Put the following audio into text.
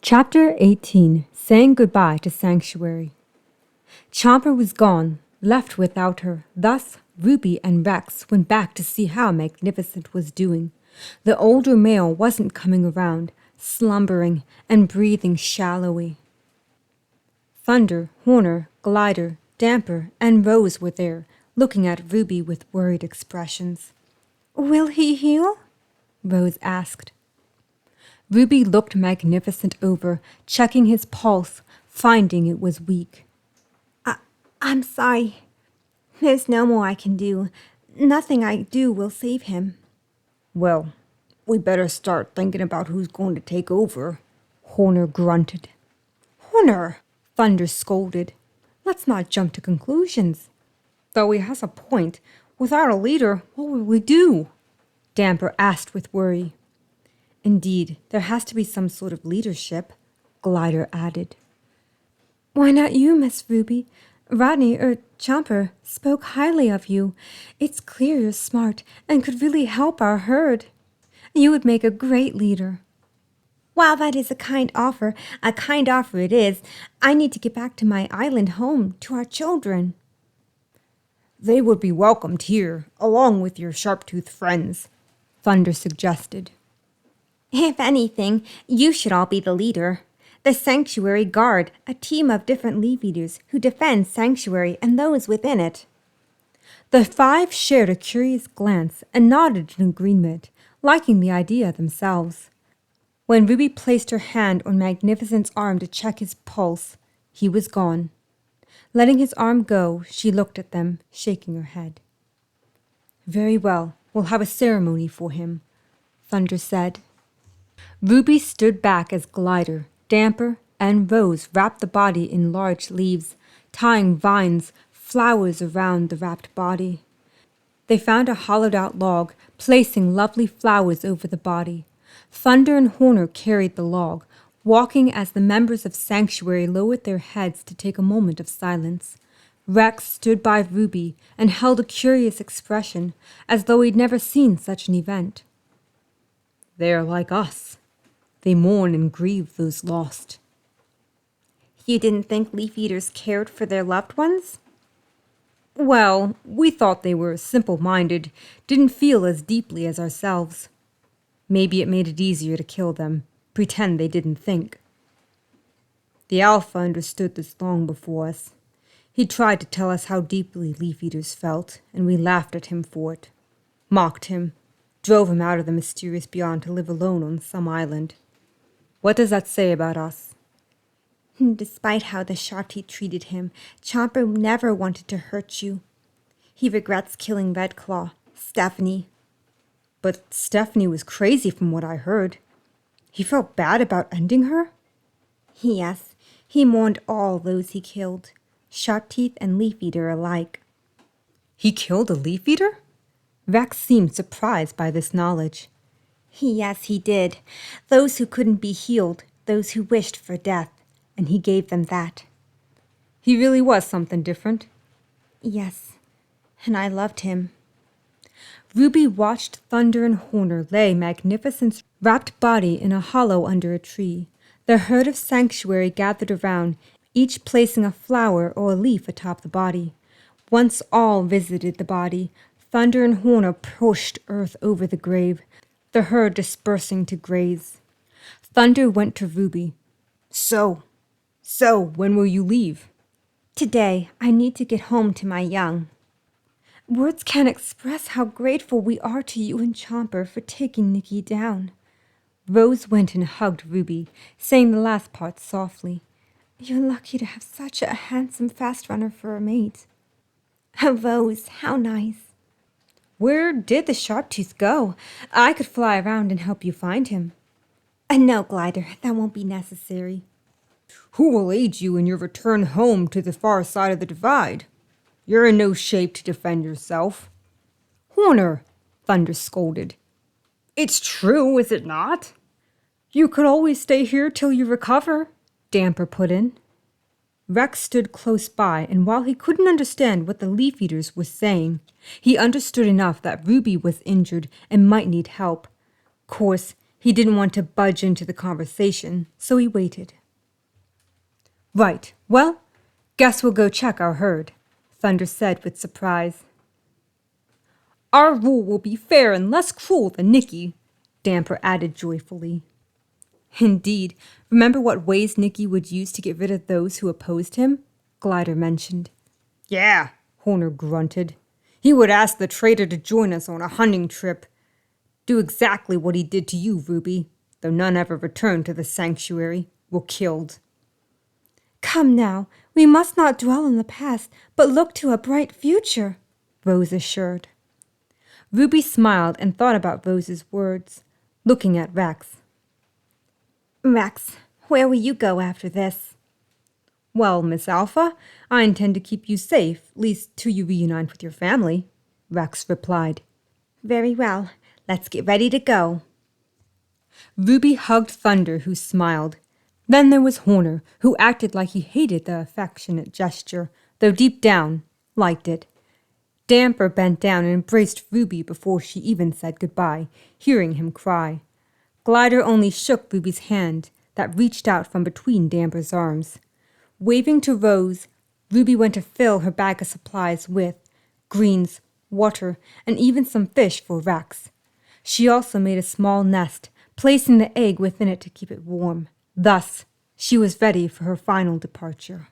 Chapter 18. Saying Goodbye to Sanctuary. Chomper was gone, left without her. Thus, Ruby and Rex went back to see how Magnificent was doing. The older male wasn't coming around, slumbering and breathing shallowly. Thunder, Horner, Glider, Damper, and Rose were there, looking at Ruby with worried expressions. "Will he heal?" Rose asked. Ruby looked Magnificent over, checking his pulse, finding it was weak. I'm sorry. There's no more I can do. Nothing I do will save him." "Well, we better start thinking about who's going to take over," Horner grunted. "Horner," Thunder scolded. "Let's not jump to conclusions." "Though he has a point. Without a leader, what will we do?" Damper asked with worry. "Indeed, there has to be some sort of leadership," Glider added. "Why not you, Miss Ruby? Rodney Chomper spoke highly of you. It's clear you're smart and could really help our herd. You would make a great leader." "While that is a kind offer it is, I need to get back to my island home, to our children." "They would be welcomed here, along with your Sharptooth friends," Thunder suggested. "If anything, you should all be the leader. The Sanctuary Guard, a team of different Leaf Eaters who defend Sanctuary and those within it." The five shared a curious glance and nodded in agreement, liking the idea themselves. When Ruby placed her hand on Magnificent's arm to check his pulse, he was gone. Letting his arm go, she looked at them, shaking her head. "Very well, we'll have a ceremony for him," Thunder said. Ruby stood back as Glider, Damper, and Rose wrapped the body in large leaves, tying vines, flowers around the wrapped body. They found a hollowed-out log, placing lovely flowers over the body. Thunder and Horner carried the log, walking as the members of Sanctuary lowered their heads to take a moment of silence. Rex stood by Ruby and held a curious expression, as though he'd never seen such an event. "They are like us. They mourn and grieve those lost." "You didn't think Leaf Eaters cared for their loved ones?" "Well, we thought they were simple-minded, didn't feel as deeply as ourselves. Maybe it made it easier to kill them, pretend they didn't think. The Alpha understood this long before us. He tried to tell us how deeply Leaf Eaters felt, and we laughed at him for it. Mocked him, drove him out of the mysterious beyond to live alone on some island. What does that say about us?" "Despite how the Sharptooth treated him, Chomper never wanted to hurt you. He regrets killing Redclaw, Stephanie." "But Stephanie was crazy from what I heard. He felt bad about ending her?" "Yes, he mourned all those he killed, Sharptooth and Leaf Eater alike." "He killed a Leaf Eater?" Rex seemed surprised by this knowledge. "Yes, he did. Those who couldn't be healed, those who wished for death, and he gave them that." "He really was something different." "Yes, and I loved him." Ruby watched Thunder and Horner lay Magnificent's wrapped body in a hollow under a tree. The herd of Sanctuary gathered around, each placing a flower or a leaf atop the body. Once all visited the body, Thunder and Horner pushed earth over the grave, the herd dispersing to graze. Thunder went to Ruby. So, when will you leave?" "Today, I need to get home to my young." "Words can't express how grateful we are to you and Chomper for taking Nikki down." Rose went and hugged Ruby, saying the last part softly. "You're lucky to have such a handsome fast runner for a mate." "Rose, how nice." "Where did the Sharptooth go? I could fly around and help you find him." "No, Glider, that won't be necessary." "Who will aid you in your return home to the far side of the divide? You're in no shape to defend yourself." "Horner," Thunder scolded. "It's true, is it not?" "You could always stay here till you recover," Damper put in. Rex stood close by, and while he couldn't understand what the Leaf Eaters were saying, he understood enough that Ruby was injured and might need help. Of course, He didn't want to budge into the conversation, so he waited. Right, well, guess we'll go check our herd, Thunder said with surprise. Our rule will be fair and less cruel than Nicky, Damper added joyfully. Indeed, remember what ways Nicky would use to get rid of those who opposed him? Glider mentioned. Yeah, Horner grunted. He would ask the traitor to join us on a hunting trip. Do exactly what he did to you, Ruby, though none ever returned to the sanctuary, were killed. Come now, we must not dwell on the past, but look to a bright future, Rose assured. Ruby smiled and thought about Rose's words, looking at Rex. Rex, where will you go after this? Well, Miss Alpha, I intend to keep you safe, at least till you reunite with your family, Rex replied. Very well, let's get ready to go. Ruby hugged Thunder, who smiled. Then there was Horner, who acted like he hated the affectionate gesture, though deep down, liked it. Damper bent down and embraced Ruby before she even said goodbye, hearing him cry. Glider only shook Ruby's hand that reached out from between Damper's arms. Waving to Rose, Ruby went to fill her bag of supplies with greens, water, and even some fish for Rex. She also made a small nest, placing the egg within it to keep it warm. Thus, she was ready for her final departure.